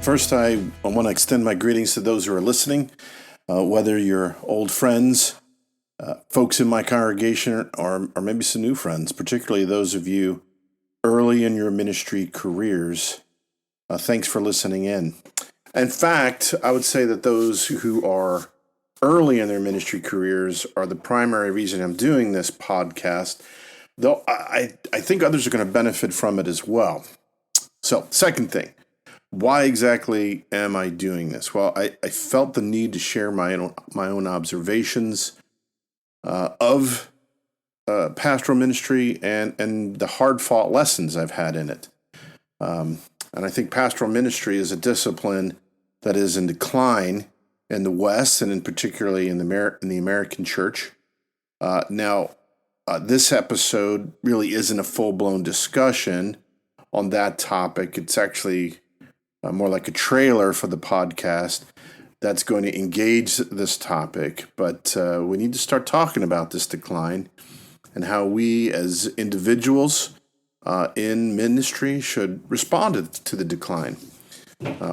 First, I want to extend my greetings to those who are listening, whether you're old friends, folks in my congregation, or maybe some new friends, particularly those of you early in your ministry careers. Thanks for listening in. In fact, I would say that those who are early in their ministry careers are the primary reason I'm doing this podcast, though I think others are going to benefit from it as well. So, second thing. Why exactly am I doing this? Well, I felt the need to share my own observations of pastoral ministry and the hard-fought lessons I've had in it. And I think pastoral ministry is a discipline that is in decline in the West and particularly in the American church. Now, this episode really isn't a full-blown discussion on that topic. It's actually more like a trailer for the podcast that's going to engage this topic. But we need to start talking about this decline and how we as individuals in ministry should respond to the decline.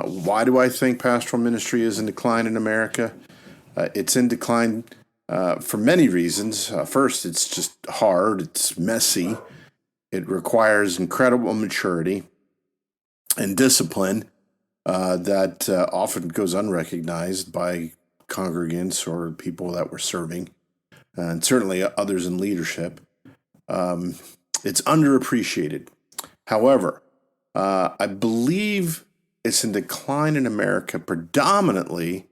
Why do I think pastoral ministry is in decline in America? It's in decline for many reasons. First, it's just hard. It's messy. It requires incredible maturity and discipline that often goes unrecognized by congregants or people that we're serving, and certainly others in leadership. It's underappreciated. However, I believe it's in decline in America predominantly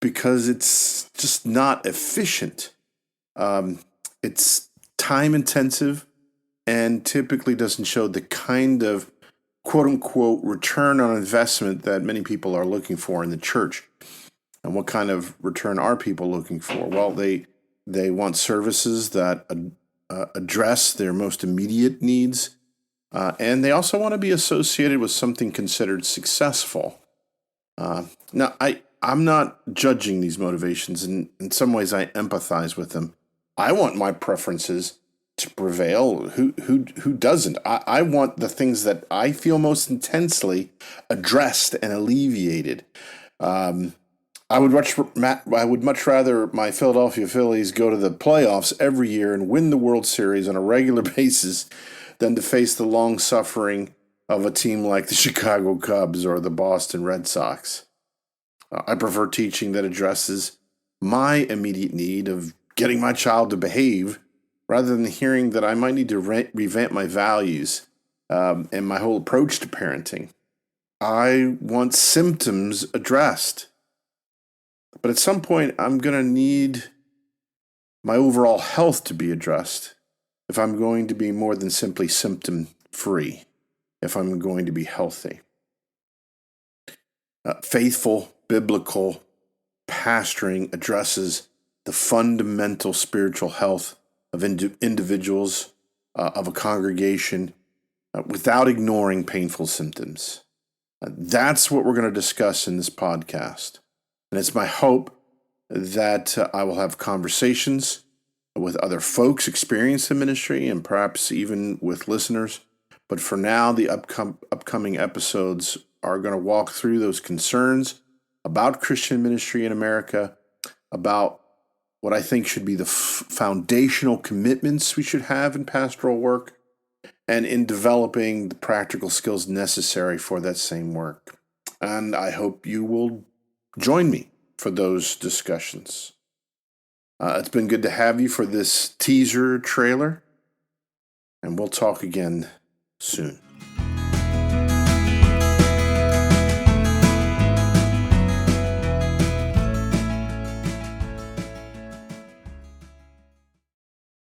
because it's just not efficient. It's time-intensive and typically doesn't show the kind of quote-unquote return on investment that many people are looking for in the church. And what kind of return are people looking for? Well, they want services that address their most immediate needs, and they also want to be associated with something considered successful. Now, I'm not judging these motivations. In some ways, I empathize with them. I want my preferences to prevail. Who doesn't? I want the things that I feel most intensely addressed and alleviated. I would much rather my Philadelphia Phillies go to the playoffs every year and win the World Series on a regular basis than to face the long suffering of a team like the Chicago Cubs or the Boston Red Sox. I prefer teaching that addresses my immediate need of getting my child to behave, rather than hearing that I might need to revamp my values and my whole approach to parenting. I want symptoms addressed. But at some point, I'm going to need my overall health to be addressed if I'm going to be more than simply symptom-free, if I'm going to be healthy. Faithful, biblical pastoring addresses the fundamental spiritual health of individuals, of a congregation, without ignoring painful symptoms. That's what we're going to discuss in this podcast. And it's my hope that I will have conversations with other folks experienced in ministry and perhaps even with listeners. But for now, the upcoming episodes are going to walk through those concerns about Christian ministry in America, about what I think should be the foundational commitments we should have in pastoral work, and in developing the practical skills necessary for that same work. And I hope you will join me for those discussions. It's been good to have you for this teaser trailer, and we'll talk again soon.